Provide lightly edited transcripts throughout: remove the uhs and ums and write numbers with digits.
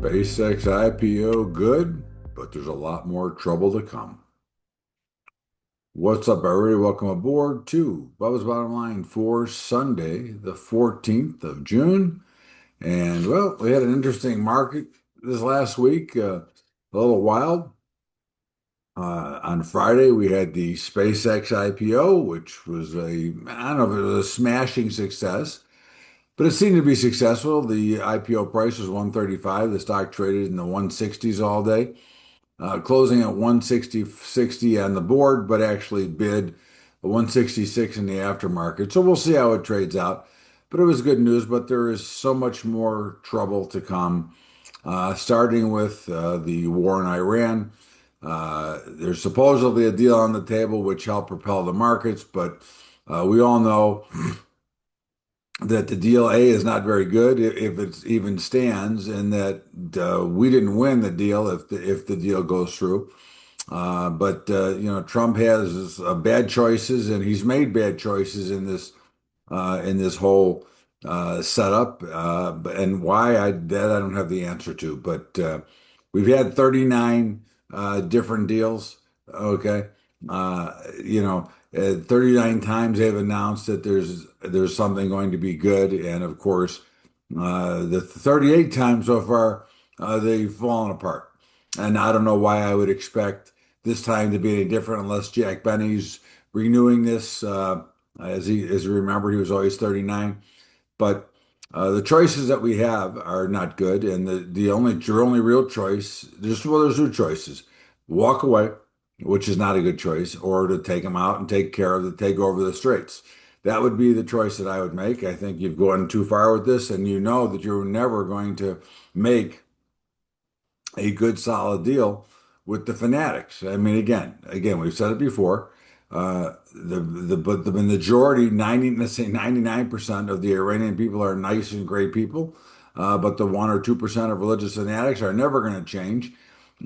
SpaceX IPO good, but there's a lot more trouble to come. What's up, everybody? Welcome aboard to Bubba's Bottom Line for Sunday, the 14th of June. And well, we had an interesting market this last week, a little wild. On Friday, we had the SpaceX IPO, which was I don't know if it was a smashing success, but it seemed to be successful. The IPO price was 135. The stock traded in the 160s all day. Closing at 160.60 on the board, but actually bid 166 in the aftermarket. So we'll see how it trades out. But it was good news, but there is so much more trouble to come, starting with the war in Iran. There's supposedly a deal on the table which helped propel the markets, but we all know that the deal A is not very good if it even stands, and that we didn't win the deal if the deal goes through. But Trump has bad choices, and he's made bad choices in this whole setup. And why I don't have the answer to. But we've had 39 different deals. Okay, 39 times they've announced that there's something going to be good, and of course, the 38 times so far they've fallen apart. And I don't know why I would expect this time to be any different unless Jack Benny's renewing this. As you remember, he was always 39. But the choices that we have are not good, and your only real choice, there's two choices: walk away, which is not a good choice, or to take them out and take over the straits. That would be the choice that I would make. I think you've gone too far with this, and you know that you're never going to make a good solid deal with the fanatics. I mean, again, we've said it before. But the majority, let's say 99% of the Iranian people are nice and great people. But the 1 or 2% of religious fanatics are never going to change,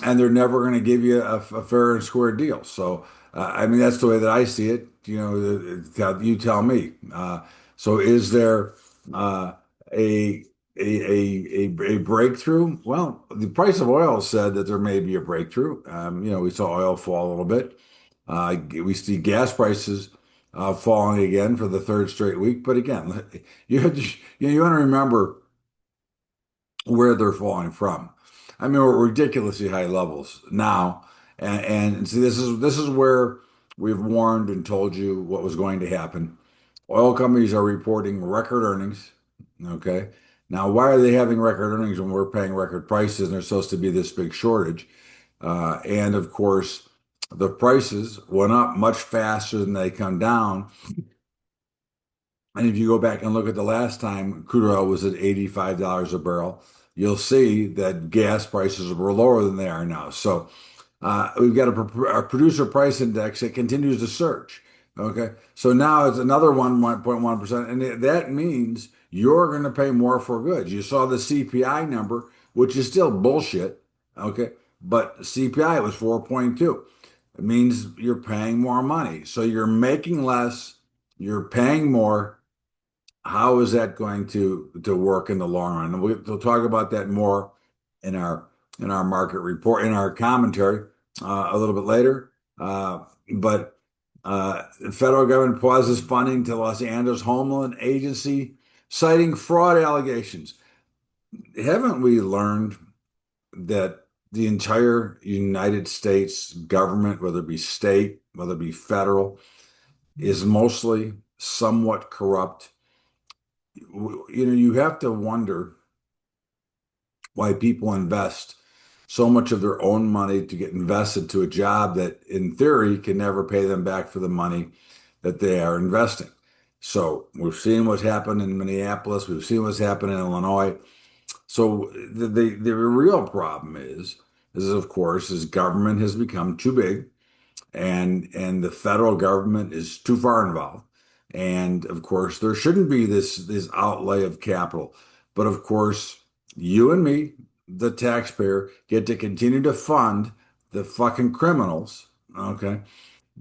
and they're never going to give you a fair and square deal. So, I mean, that's the way that I see it. You tell me. So, is there a a breakthrough? Well, the price of oil said that there may be a breakthrough. We saw oil fall a little bit. We see gas prices falling again for the third straight week. But again, you want to remember where they're falling from. I mean, we're ridiculously high levels now, and see, this is where we've warned and told you what was going to happen. Oil companies are reporting record earnings. Okay. Now, why are they having record earnings when we're paying record prices and there's supposed to be this big shortage? And of course, the prices went up much faster than they come down. And if you go back and look at the last time crude oil was at $85 a barrel, you'll see that gas prices were lower than they are now. So we've got a producer price index that continues to surge. Okay. So now it's another 1.1%. And that means you're going to pay more for goods. You saw the CPI number, which is still bullshit. Okay. But CPI was 4.2. It means you're paying more money. So you're making less, you're paying more. How is that going to work in the long run? And we'll talk about that more in our market report, in our commentary a little bit later. But the federal government pauses funding to Los Angeles Homeland Agency, citing fraud allegations. Haven't we learned that the entire United States government, whether it be state, whether it be federal, is mostly somewhat corrupt? You have to wonder why people invest so much of their own money to get invested to a job that, in theory, can never pay them back for the money that they are investing. So we've seen what's happened in Minneapolis. We've seen what's happened in Illinois. So the real problem is of course, government has become too big, and the federal government is too far involved. And of course, there shouldn't be this outlay of capital. But of course, you and me, the taxpayer, get to continue to fund the fucking criminals. Okay.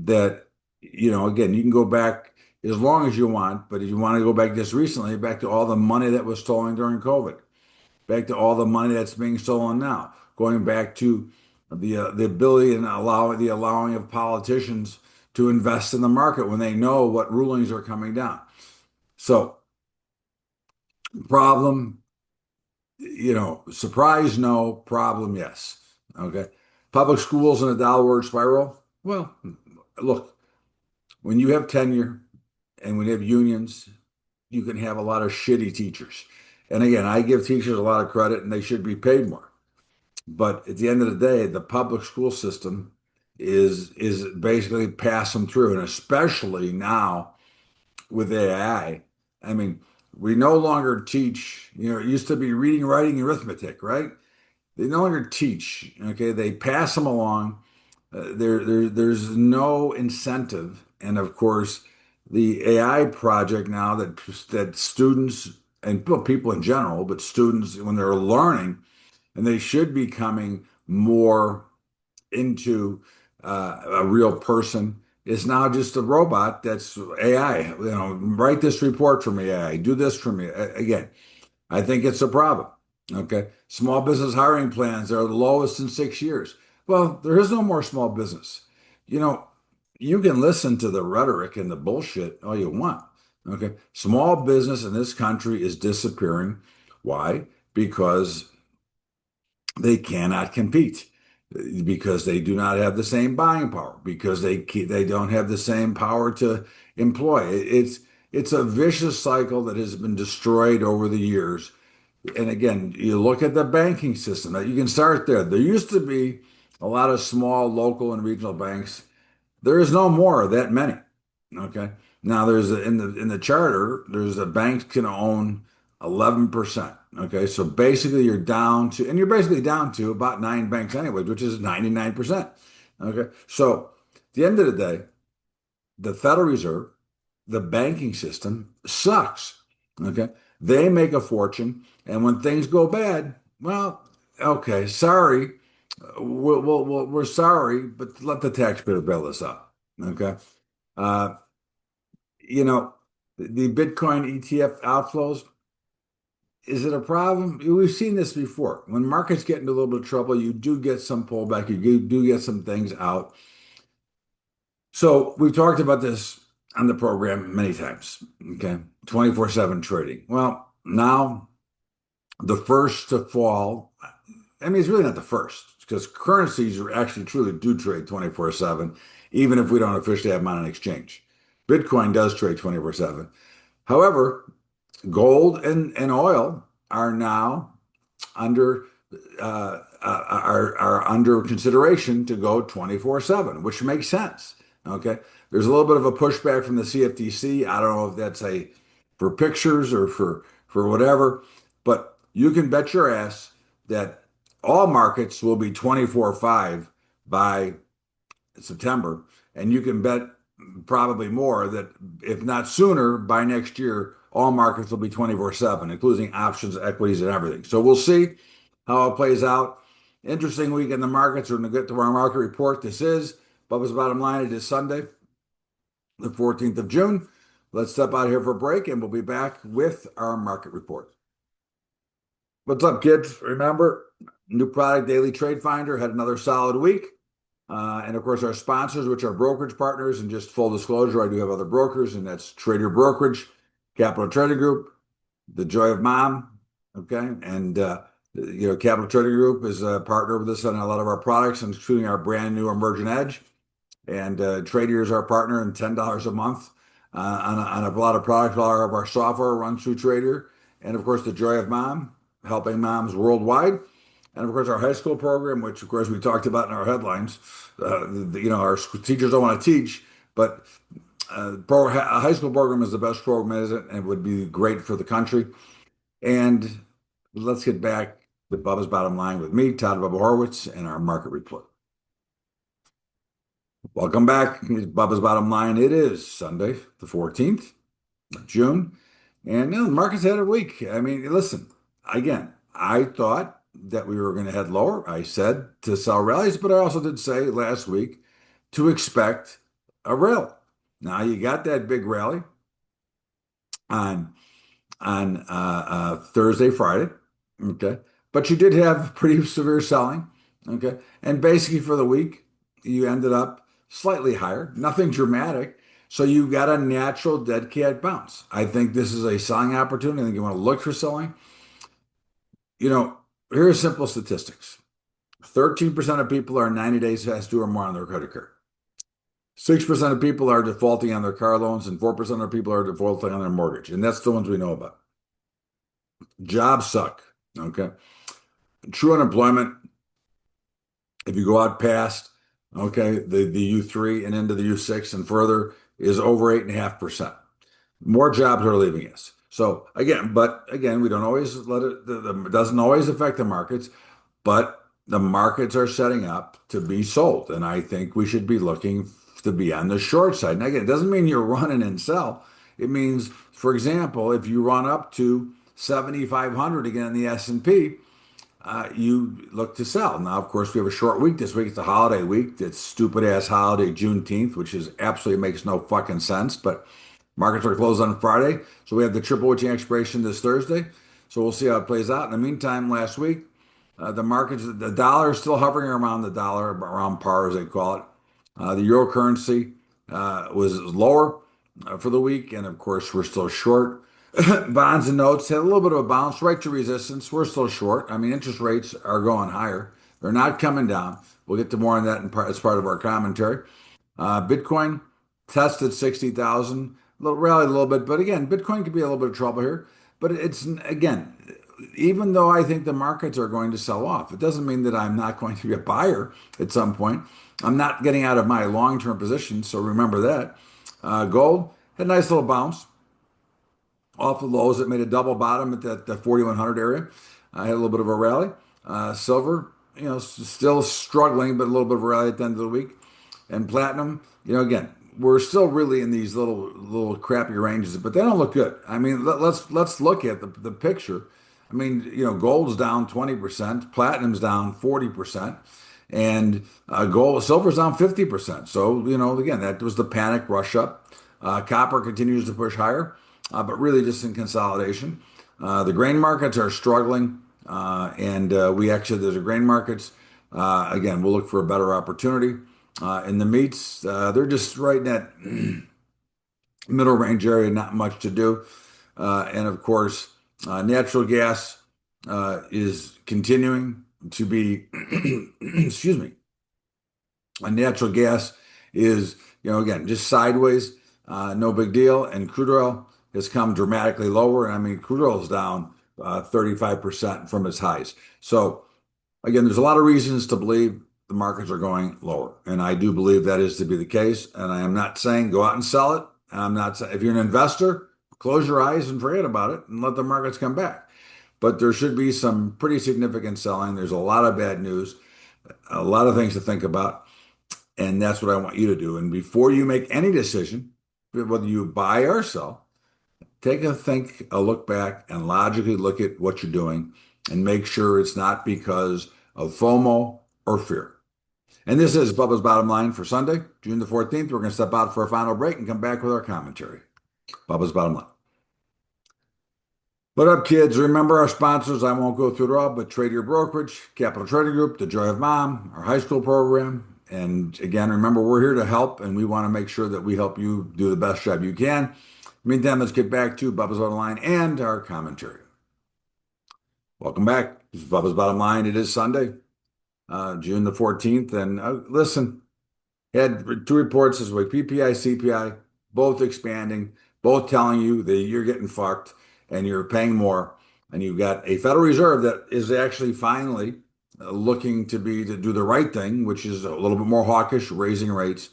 That, again, you can go back as long as you want, but if you want to go back just recently, back to all the money that was stolen during COVID. back to all the money that's being stolen now, going back to the ability and allowing of politicians to invest in the market when they know what rulings are coming down. So, problem, surprise, no, problem, yes. Okay. Public schools in a downward spiral. Well, look, when you have tenure and when you have unions, you can have a lot of shitty teachers. And again, I give teachers a lot of credit and they should be paid more. But at the end of the day, the public school system is basically pass them through, and especially now with AI. I mean, we no longer teach, it used to be reading, writing, and arithmetic, right? They no longer teach. Okay, they pass them along. There's no incentive, and of course, the AI project now that students and people in general, but students when they're learning, and they should be coming more into a real person. Is now just a robot that's AI. Write this report for me, AI. Do this for me. Again, I think it's a problem. Okay. Small business hiring plans are the lowest in 6 years. Well, there is no more small business. You know, you can listen to the rhetoric and the bullshit all you want. Okay. Small business in this country is disappearing. Why? Because they cannot compete, because they do not have the same buying power, because they don't have the same power to employ. It's a vicious cycle that has been destroyed over the years. And again, you look at the banking system. You can start there. There used to be a lot of small local and regional banks. There is no more of that many. Okay. Now in the charter, there's a banks can own 11%. Okay. So basically you're basically down to about nine banks anyway, which is 99%. Okay. So at the end of the day, the Federal Reserve, the banking system sucks. Okay. They make a fortune. And when things go bad, well, okay, sorry. We're sorry, but let the taxpayer bail us out. Okay. Uh, you know, the Bitcoin ETF outflows, is it a problem? We've seen this before. When markets get into a little bit of trouble, you do get some pullback, you do get some things out. So we've talked about this on the program many times. Okay. 24/7 trading. Well, now the first to fall, I mean, it's really not the first because currencies are actually truly do trade 24/7, even if we don't officially have them on an exchange. Bitcoin does trade 24/7. However, gold and oil are now under are under consideration to go 24/7, which makes sense. Okay, there's a little bit of a pushback from the CFTC. I don't know if that's a for pictures or for whatever, but you can bet your ass that all markets will be 24/5 by September, and you can bet probably more that if not sooner, by next year, all markets will be 24/7, including options, equities, and everything. So we'll see how it plays out. Interesting week in the markets. We're going to get to our market report. This is Bubba's Bottom Line. It is Sunday, the 14th of June. Let's step out here for a break, and we'll be back with our market report. What's up, kids? Remember, new product, Daily Trade Finder, had another solid week. And of course, our sponsors, which are brokerage partners, and just full disclosure, I do have other brokers, and that's Trader Brokerage, Capital Trading Group, The Joy of Mom, okay, and Capital Trading Group is a partner with us on a lot of our products, including our brand new Emergent Edge. And Trader is our partner, and $10 a month on a lot of products. A lot of our software runs through Trader, and of course, The Joy of Mom, helping moms worldwide. And of course, our high school program, which of course we talked about in our headlines. Our teachers don't want to teach, but a high school program is the best program, isn't it? And it would be great for the country. And let's get back to Bubba's Bottom Line with me, Todd Bubba Horwitz, and our market report. Welcome back. It's Bubba's Bottom Line. It is Sunday, the 14th of June. And the market's had a week. I mean, listen, again, I thought that we were going to head lower. I said to sell rallies, but I also did say last week to expect a rally. Now you got that big rally on Thursday, Friday. Okay. But you did have pretty severe selling. Okay. And basically for the week, you ended up slightly higher, nothing dramatic. So you got a natural dead cat bounce. I think this is a selling opportunity. I think you want to look for selling. You know, here are simple statistics. 13% of people are 90 days past due or more on their credit card. 6% of people are defaulting on their car loans, and 4% of people are defaulting on their mortgage. And that's the ones we know about. Jobs suck. Okay. True unemployment, if you go out past, okay, the U3 and into the U6 and further, is over 8.5%. More jobs are leaving us. So again, but again, we don't always let it, it doesn't always affect the markets, but the markets are setting up to be sold. And I think we should be looking to be on the short side. And again, it doesn't mean you're running and sell. It means, for example, if you run up to 7,500 again in the S&P, you look to sell. Now, of course, we have a short week this week. It's a holiday week. It's stupid ass holiday Juneteenth, which is absolutely makes no fucking sense. But markets are closed on Friday, so we have the triple witching expiration this Thursday. So we'll see how it plays out. In the meantime, last week, the markets, the dollar is still hovering around the dollar, around par as they call it. The euro currency was lower for the week, and of course, we're still short. Bonds and notes had a little bit of a bounce right to resistance. We're still short. I mean, interest rates are going higher. They're not coming down. We'll get to more on that as part of our commentary. Bitcoin tested 60,000, rallied a little bit, but again, Bitcoin could be a little bit of trouble here. But it's again, even though I think the markets are going to sell off, it doesn't mean that I'm not going to be a buyer at some point. I'm not getting out of my long-term position, so remember that. Gold had a nice little bounce off the lows. It made a double bottom at the 4,100 area. I had a little bit of a rally. Silver, still struggling, but a little bit of a rally at the end of the week. And platinum, again, we're still really in these little crappy ranges, but they don't look good. I mean, let's look at the picture. I mean, gold's down 20%, platinum's down 40%, and silver's down 50%. So, again, that was the panic rush up. Copper continues to push higher, but really just in consolidation. The grain markets are struggling, and we exited the grain markets. Again, we'll look for a better opportunity. In the meats, they're just right in that middle range area, not much to do. And of course, natural gas is continuing to be, excuse me, natural gas is, again, just sideways, no big deal. And crude oil has come dramatically lower. I mean, crude oil is down 35% from its highs. So, again, there's a lot of reasons to believe the markets are going lower. And I do believe that is to be the case. And I am not saying go out and sell it. I'm not saying if you're an investor, close your eyes and forget about it and let the markets come back. But there should be some pretty significant selling. There's a lot of bad news, a lot of things to think about. And that's what I want you to do. And before you make any decision, whether you buy or sell, take a look back and logically look at what you're doing and make sure it's not because of FOMO or fear. And this is Bubba's Bottom Line for Sunday, June the 14th. We're going to step out for a final break and come back with our commentary. Bubba's Bottom Line. What up, kids? Remember our sponsors. I won't go through it all, but Trade Your Brokerage, Capital Trading Group, The Joy of Mom, our high school program. And again, remember, we're here to help, and we want to make sure that we help you do the best job you can. Meantime, let's get back to Bubba's Bottom Line and our commentary. Welcome back. This is Bubba's Bottom Line. It is Sunday, June the 14th. And listen, had two reports this week, PPI, CPI, both expanding, both telling you that you're getting fucked and you're paying more. And you've got a Federal Reserve that is actually finally looking to do the right thing, which is a little bit more hawkish, raising rates.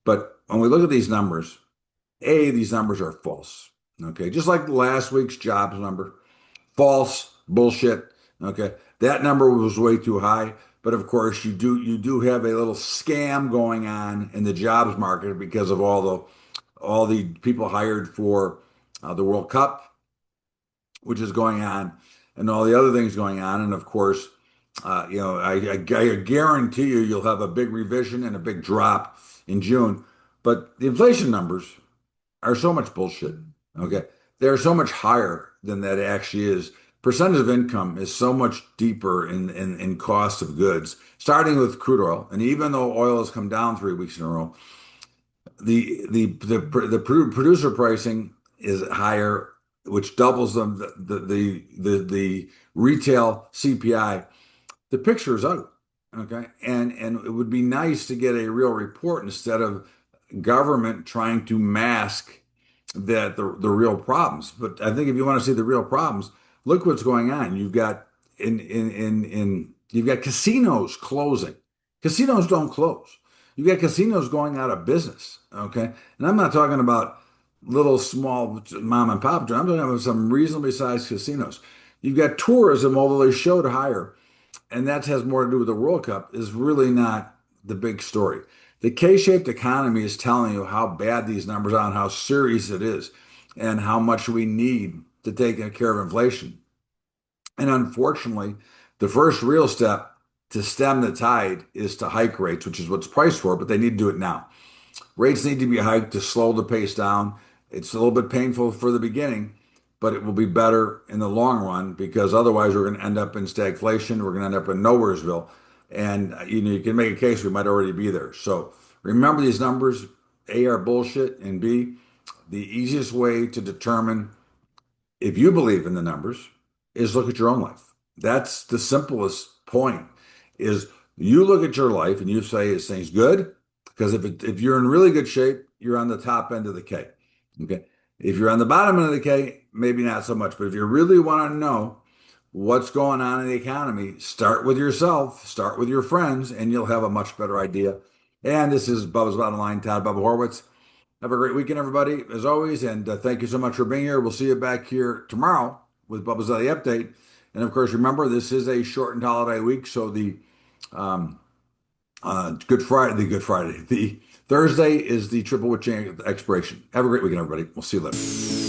But when we look at these numbers, these numbers are false. Okay, just like last week's jobs number, false, bullshit. Okay, that number was way too high. But of course, you do have a little scam going on in the jobs market because of all the people hired for the World Cup, which is going on, and all the other things going on. And of course, I guarantee you'll have a big revision and a big drop in June. But the inflation numbers are so much bullshit. Okay, they're so much higher than that actually is. percentage of income is so much deeper in cost of goods, starting with crude oil. And even though oil has come down 3 weeks in a row, the producer pricing is higher, which doubles them the retail CPI. The picture is ugly. Okay. And it would be nice to get a real report instead of government trying to mask that the real problems. But I think if you want to see the real problems, look what's going on. You've got you've got casinos closing. Casinos don't close. You've got casinos going out of business. Okay. And I'm not talking about little small mom and pop. I'm talking about some reasonably sized casinos. You've got tourism, although they showed higher, and that has more to do with the World Cup, is really not the big story. The K-shaped economy is telling you how bad these numbers are and how serious it is and how much we need to take care of inflation. And unfortunately, the first real step to stem the tide is to hike rates, which is what's priced for, but they need to do it now. Rates need to be hiked to slow the pace down. It's a little bit painful for the beginning, but it will be better in the long run because otherwise we're going to end up in stagflation. We're going to end up in nowheresville. And you can make a case we might already be there. So remember these numbers. A, are bullshit, and B, the easiest way to determine if you believe in the numbers is look at your own life. That's the simplest point is you look at your life and you say, is things good? Because if you're in really good shape, you're on the top end of the K. Okay. If you're on the bottom end of the K, maybe not so much. But if you really want to know what's going on in the economy, start with yourself, start with your friends, and you'll have a much better idea. And this is Bubba's Bottom Line, Todd Bubba Horwitz. Have a great weekend, everybody, as always. And thank you so much for being here. We'll see you back here tomorrow with Bubba's Daily Update. And of course, remember, this is a shortened holiday week. So the um, the Thursday is the triple witching expiration. Have a great weekend, everybody. We'll see you later.